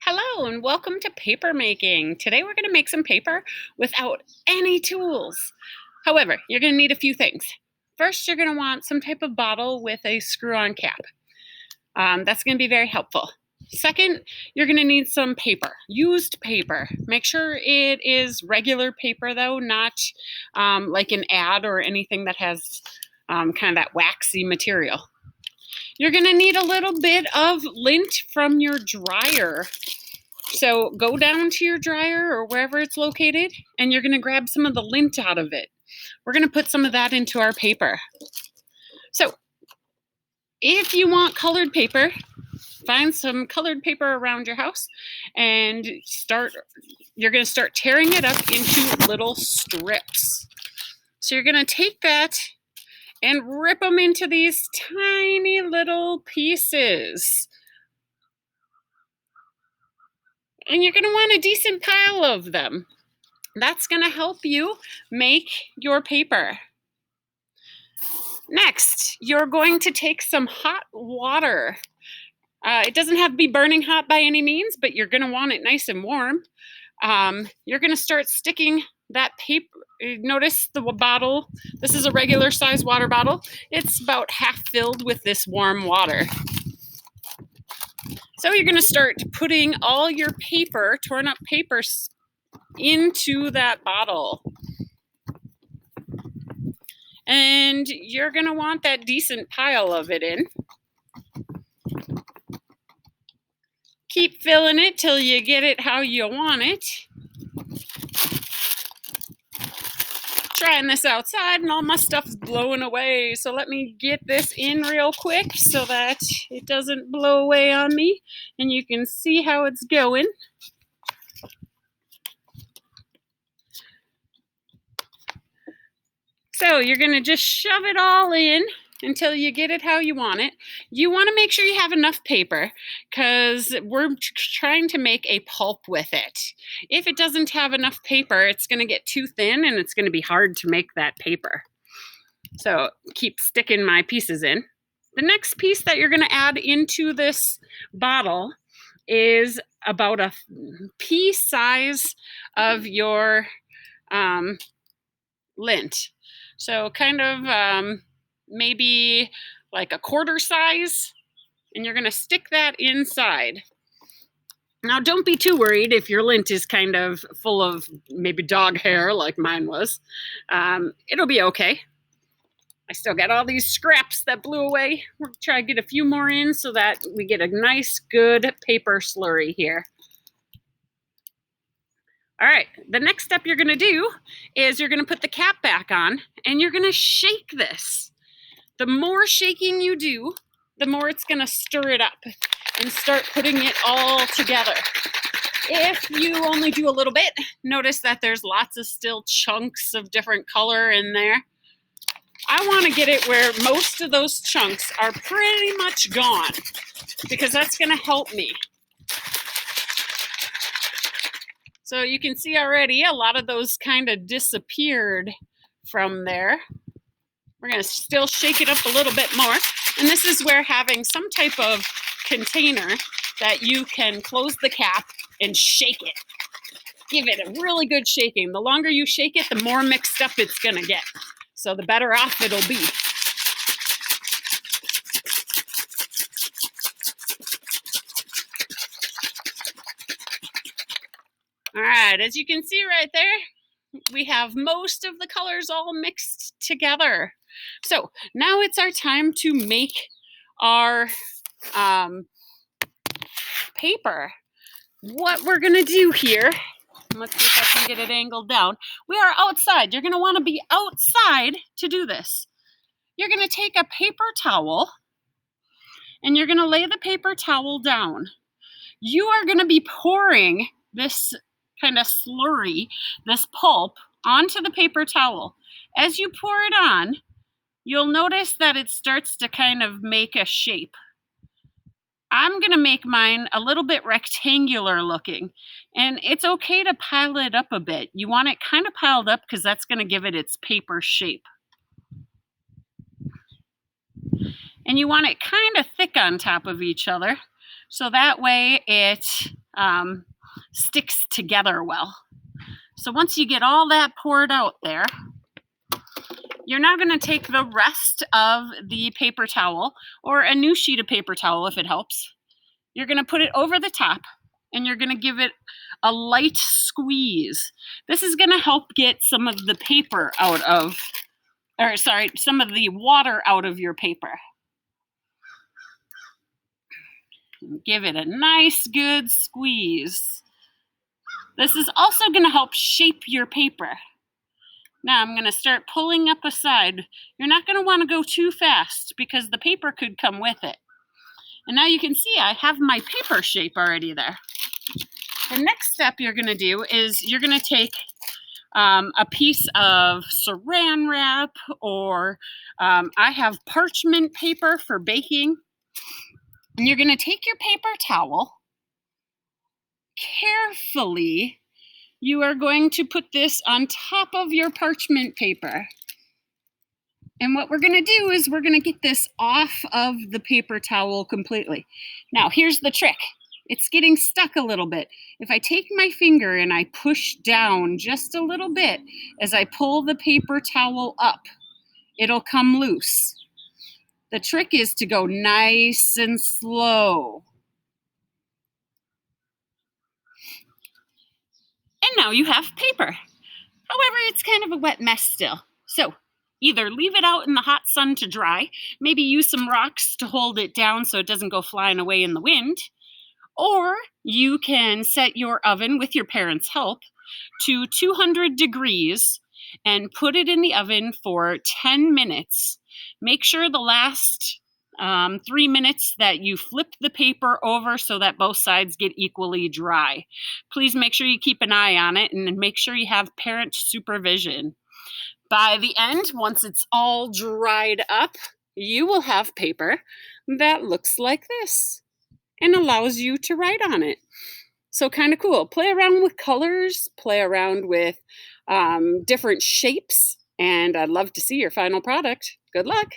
Hello and welcome to paper making. Today we're going to make some paper without any tools. However, you're going to need a few things. First, you're going to want some type of bottle with a screw-on cap. That's going to be very helpful. Second, you're going to need some paper, used paper. Make sure it is regular paper though, not like an ad or anything that has kind of that waxy material. You're going to need a little bit of lint from your dryer. So go down to your dryer or wherever it's located, and you're going to grab some of the lint out of it. We're going to put some of that into our paper. So if you want colored paper, find some colored paper around your house and you're going to start tearing it up into little strips. So you're going to take that and rip them into these tiny little pieces. And you're going to want a decent pile of them. That's going to help you make your paper. Next, you're going to take some hot water. It doesn't have to be burning hot by any means, but you're going to want it nice and warm. You're going to start sticking that paper. Notice the bottle. This is a regular size water bottle. It's about half filled with this warm water. So you're going to start putting all your paper, torn up paper, into that bottle. And you're going to want that decent pile of it in. Keep filling it till you get it how you want it. Trying this outside and all my stuff's blowing away. So let me get this in real quick so that it doesn't blow away on me and you can see how it's going. So you're going to just shove it all in until you get it how you want it. You want to make sure you have enough paper because we're trying to make a pulp with it. If it doesn't have enough paper, it's going to get too thin and it's going to be hard to make that paper. So keep sticking my pieces in. The next piece that you're going to add into this bottle is about a pea size of your lint. So kind of maybe like a quarter size, and you're going to stick that inside. Now, don't be too worried if your lint is kind of full of maybe dog hair like mine was. It'll be okay. I still got all these scraps that blew away. We'll try to get a few more in so that we get a nice, good paper slurry here. All right, the next step you're going to do is you're going to put the cap back on and you're going to shake this. The more shaking you do, the more it's going to stir it up and start putting it all together. If you only do a little bit, notice that there's lots of still chunks of different color in there. I want to get it where most of those chunks are pretty much gone because that's going to help me. So you can see already a lot of those kind of disappeared from there. We're going to still shake it up a little bit more. And this is where having some type of container that you can close the cap and shake it. Give it a really good shaking. The longer you shake it, the more mixed up it's going to get. So the better off it'll be. All right, as you can see right there, we have most of the colors all mixed together. So now it's our time to make our paper. What we're going to do here, let's see if I can get it angled down. We are outside. You're going to want to be outside to do this. You're going to take a paper towel and you're going to lay the paper towel down. You are going to be pouring this kind of slurry, this pulp, onto the paper towel. As you pour it on, you'll notice that it starts to kind of make a shape. I'm going to make mine a little bit rectangular looking, and it's okay to pile it up a bit. You want it kind of piled up because that's going to give it its paper shape. And you want it kind of thick on top of each other, so that way it um, sticks together well. So once you get all that poured out there, you're now going to take the rest of the paper towel, or a new sheet of paper towel if it helps. You're going to put it over the top and you're going to give it a light squeeze. This is going to help get some of the paper out of, or sorry, some of the water out of your paper. Give it a nice good squeeze. This is also going to help shape your paper. Now I'm going to start pulling up a side. You're not going to want to go too fast because the paper could come with it. And now you can see I have my paper shape already there. The next step you're going to do is you're going to take a piece of saran wrap, or I have parchment paper for baking. And you're going to take your paper towel, carefully, you are going to put this on top of your parchment paper. And what we're going to do is we're going to get this off of the paper towel completely. Now, here's the trick. It's getting stuck a little bit. If I take my finger and I push down just a little bit as I pull the paper towel up, it'll come loose. The trick is to go nice and slow. And now you have paper. However, it's kind of a wet mess still. So either leave it out in the hot sun to dry, maybe use some rocks to hold it down so it doesn't go flying away in the wind, or you can set your oven, with your parents' help, to 200 degrees and put it in the oven for 10 minutes. Make sure the last 3 minutes that you flip the paper over so that both sides get equally dry. Please make sure you keep an eye on it and make sure you have parent supervision. By the end, once it's all dried up, you will have paper that looks like this and allows you to write on it. So kind of cool. Play around with colors, play around with different shapes, and I'd love to see your final product. Good luck.